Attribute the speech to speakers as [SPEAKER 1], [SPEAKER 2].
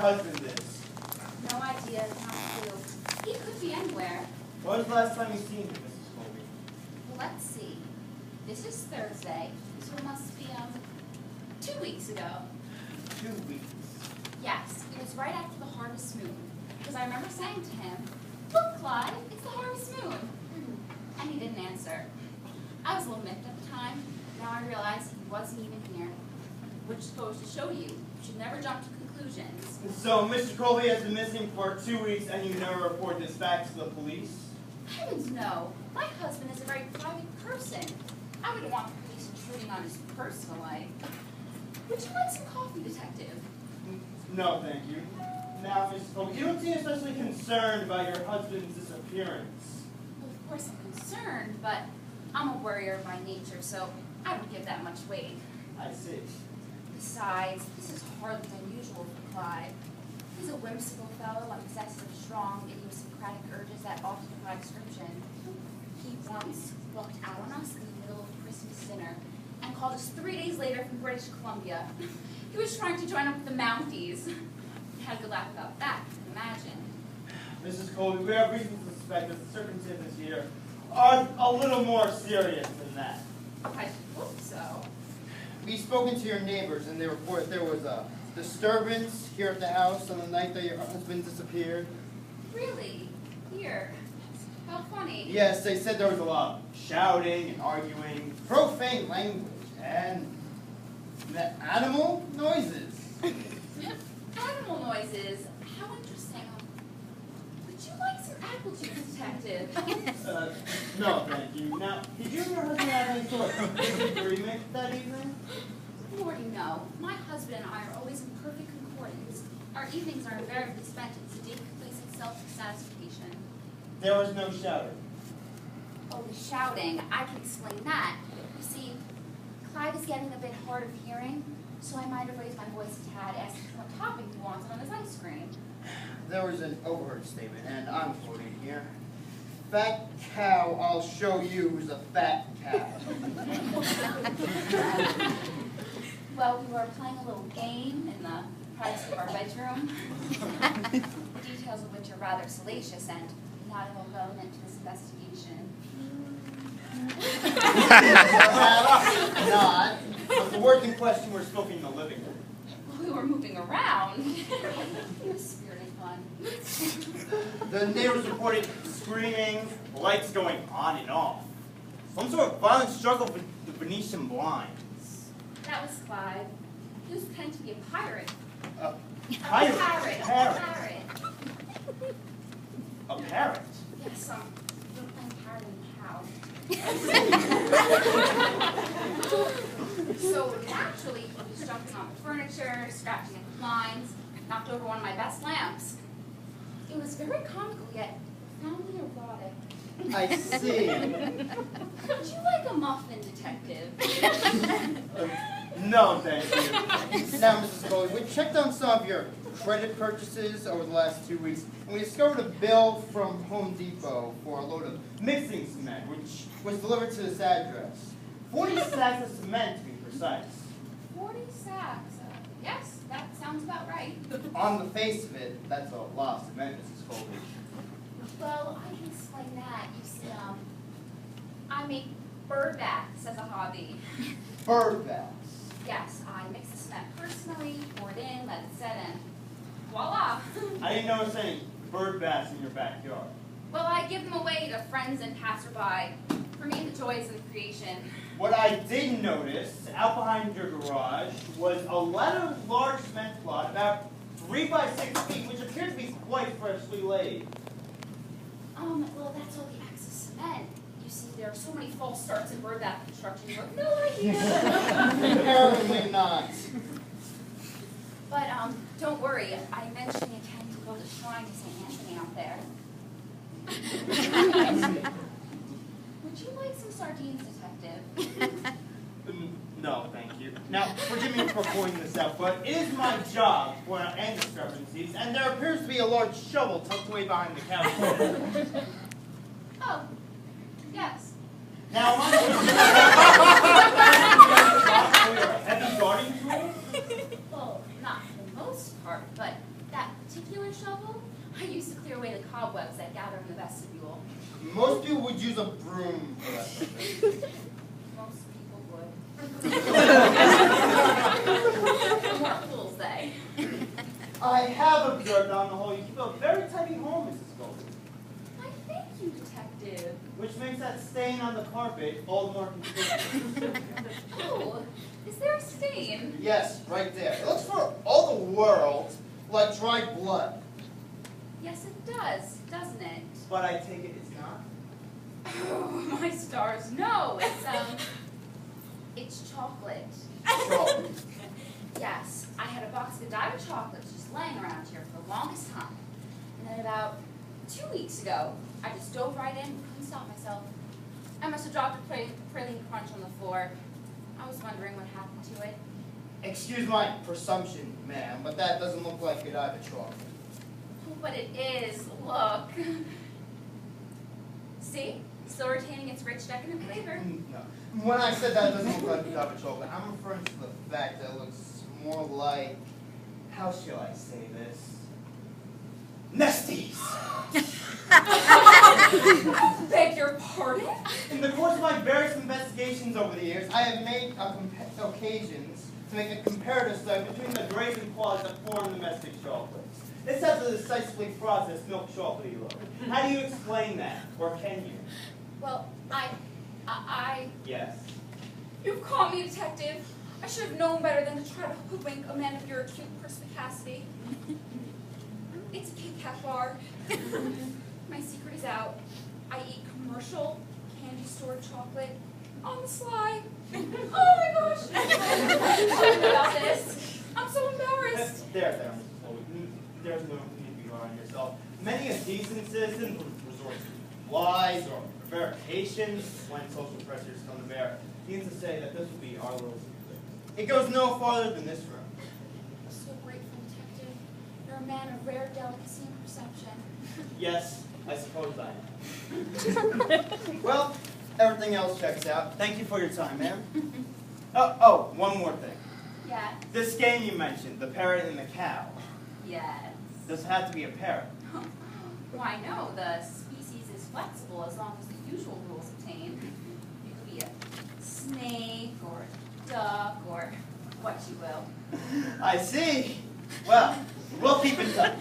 [SPEAKER 1] husband is?
[SPEAKER 2] No idea, not a clue. He could be anywhere.
[SPEAKER 1] When was the last time you seen him, Mrs. Colby?
[SPEAKER 2] Well, let's see. This is Thursday, so it must be, 2 weeks ago.
[SPEAKER 1] 2 weeks.
[SPEAKER 2] Yes, it was right after the harvest moon. Because I remember saying to him, "Look, Clyde, it's the harvest moon." And he didn't answer. I was a little miffed at the time. Now I realize he wasn't even here. Which goes to show you should never jump to conclusions.
[SPEAKER 1] So, Mr. Colby has been missing for 2 weeks and you never report this back to the police?
[SPEAKER 2] Heavens no. My husband is a very private person. I wouldn't want the police intruding on his personal life. Would you like some coffee, detective?
[SPEAKER 1] No, thank you. Now, Mrs. Colby, you don't seem especially concerned about your husband's disappearance.
[SPEAKER 2] Well, of course I'm concerned, but I'm a worrier by nature, so I don't give that much weight.
[SPEAKER 1] I see.
[SPEAKER 2] Besides, this is hardly unusual for Clyde. He's a whimsical fellow and possessed of strong, idiosyncratic urges that often defy description. He once walked out on us in the middle of Christmas dinner and called us 3 days later from British Columbia. He was trying to join up with the Mounties. We had a good laugh about that, you can imagine.
[SPEAKER 1] Mrs. Colby, we have reason to suspect that the circumstances here are a little more serious than that.
[SPEAKER 2] I hope so.
[SPEAKER 3] We've spoken to your neighbors, and they report there was a disturbance here at the house on the night that your husband disappeared.
[SPEAKER 2] Really? Here? How funny.
[SPEAKER 3] Yes, they said there was
[SPEAKER 1] There was a lot of shouting and arguing.
[SPEAKER 3] profane language and animal noises.
[SPEAKER 2] Animal noises? How interesting. Would you like some apple juice, detective?
[SPEAKER 1] No, thank you. Now, did you and your husband have any sort of disagreement that evening?
[SPEAKER 2] Lordy, no. My husband and I are always in perfect concordance. Our evenings are invariably spent in sedate, complacent self-satisfaction.
[SPEAKER 1] There was no shouting.
[SPEAKER 2] Oh, the shouting. I can explain that. You see, Clyde is getting a bit hard of hearing, so I might have raised my voice a tad, asking what topping he wants on his ice cream.
[SPEAKER 3] There was an overheard statement, and I'm quoting here. "Fat cow, I'll show you who's a fat cow."
[SPEAKER 2] Well, we were playing a little game in the privacy of our bedroom, the details of which are rather salacious and not at all relevant to this investigation.
[SPEAKER 3] Not.
[SPEAKER 1] But the words in question were spoken in the living room.
[SPEAKER 2] We were moving around. It was spirited fun.
[SPEAKER 1] The neighbors reported screaming, lights going on and off. Some sort of violent struggle with the Venetian blinds.
[SPEAKER 2] That was Clyde. He was pretending to be a pirate.
[SPEAKER 1] A
[SPEAKER 2] A
[SPEAKER 1] pirate?
[SPEAKER 2] parrot. A
[SPEAKER 1] Parrot.
[SPEAKER 2] parrot.
[SPEAKER 1] A parrot?
[SPEAKER 2] Yes, we were playing parrot and cow. So naturally, he was jumping on the furniture, scratching at the blinds, knocked over one of my best lamps. It was very comical, yet profoundly erotic.
[SPEAKER 3] I see.
[SPEAKER 2] Would you like a muffin, detective?
[SPEAKER 1] No, thank you.
[SPEAKER 3] Now, Mrs. Colby, we checked on some of your credit purchases over the last 2 weeks, and we discovered a bill from Home Depot for a load of
[SPEAKER 1] Mixing cement, which
[SPEAKER 3] was delivered to this address.
[SPEAKER 1] 40 sacks of cement to be precise.
[SPEAKER 2] 40 sacks. Yes, that sounds about right.
[SPEAKER 3] On the face of it, that's a lot of cement, Mrs. Colby.
[SPEAKER 2] Well, I can explain that. You see, I make bird baths as a hobby.
[SPEAKER 3] Bird baths.
[SPEAKER 2] Yes, I mix the cement personally, pour it in, let it set in. Voila!
[SPEAKER 1] I didn't notice any bird baths in your backyard.
[SPEAKER 2] Well, I give them away to friends and passerby. For me, the joys of creation.
[SPEAKER 1] What I did notice out behind your garage was a large cement plot about 3 by 6 feet, which appeared to be quite freshly laid.
[SPEAKER 2] Well, that's all the excess cement. You see, there are so many false starts in bird bath construction. You have no idea.
[SPEAKER 3] Apparently not.
[SPEAKER 2] But, don't worry. I eventually intend to build a shrine to St. Anthony out there. Would you like some sardines, detective?
[SPEAKER 1] No, thank you. Now, forgive me for pointing this out, but it is my job to point out any discrepancies, and there appears to be a large shovel tucked away behind the couch.
[SPEAKER 2] Oh, yes.
[SPEAKER 1] Now, am I a heavy gardening tool?
[SPEAKER 2] Well, not for the most part, but that a shovel? I used to clear away the cobwebs that gather in the vestibule.
[SPEAKER 3] Most people would use a broom for that purpose.
[SPEAKER 2] Most people would. More fools, they.
[SPEAKER 1] I have observed on the whole you keep a very tidy home, Mrs. Colby.
[SPEAKER 2] I thank you, Detective.
[SPEAKER 1] Which makes that stain on the carpet all the more conspicuous.
[SPEAKER 2] Oh, is there a stain?
[SPEAKER 3] Yes, right there. It looks for all the world like dried blood.
[SPEAKER 2] Yes, it does, doesn't it?
[SPEAKER 1] But I take it it's not?
[SPEAKER 2] Oh, my stars, no, it's chocolate.
[SPEAKER 3] Chocolate.
[SPEAKER 2] Yes, I had a box of Godiva chocolates just laying around here for the longest time. And then about 2 weeks ago, I just dove right in and couldn't stop myself. I must have dropped a praline crunch on the floor. I was wondering what happened to it.
[SPEAKER 3] Excuse my presumption, ma'am, but that doesn't look like Godiva chocolate.
[SPEAKER 2] Oh, but it is, look. See? Still retaining its rich, decadent flavor.
[SPEAKER 3] No. When I said that doesn't look like Godiva chocolate, I'm referring to the fact that it looks more like, how shall I say this? Nesties!
[SPEAKER 2] Beg your pardon?
[SPEAKER 1] In the course of my various investigations over
[SPEAKER 3] Over the years, I have made occasions to make a comparative study
[SPEAKER 1] between the grades and qualities that form domestic chocolates. This has a decisively processed milk chocolatey look. How do you explain that? Or can you?
[SPEAKER 2] Well,
[SPEAKER 1] Yes.
[SPEAKER 2] You've caught me, Detective. I should have known better than to try to hoodwink a man of your acute perspicacity. It's a Kit Kat bar. My secret is out. I eat commercial candy store chocolate on the sly. Oh my gosh! Tell me about this. I'm so embarrassed.
[SPEAKER 1] There, Mrs. Colby. There's no need to be hard on yourself. Many a decent citizen would resort to lies or verifications when social pressures come to bear. Means to say that this will be our little secret. It goes no farther than this room.
[SPEAKER 2] I'm so grateful, Detective. You're a man of rare delicacy and perception.
[SPEAKER 1] Yes, I suppose I am.
[SPEAKER 3] Well, everything else checks out.
[SPEAKER 1] Thank you for your time, ma'am. Oh, one more thing.
[SPEAKER 2] Yes.
[SPEAKER 1] This game you mentioned, the parrot and the cow.
[SPEAKER 2] Yes.
[SPEAKER 1] Does it have to be a parrot?
[SPEAKER 2] Why, no. The species is flexible as long as the usual rules obtain. It could be a snake or a duck or what you will.
[SPEAKER 1] I see. Well, we'll keep in touch.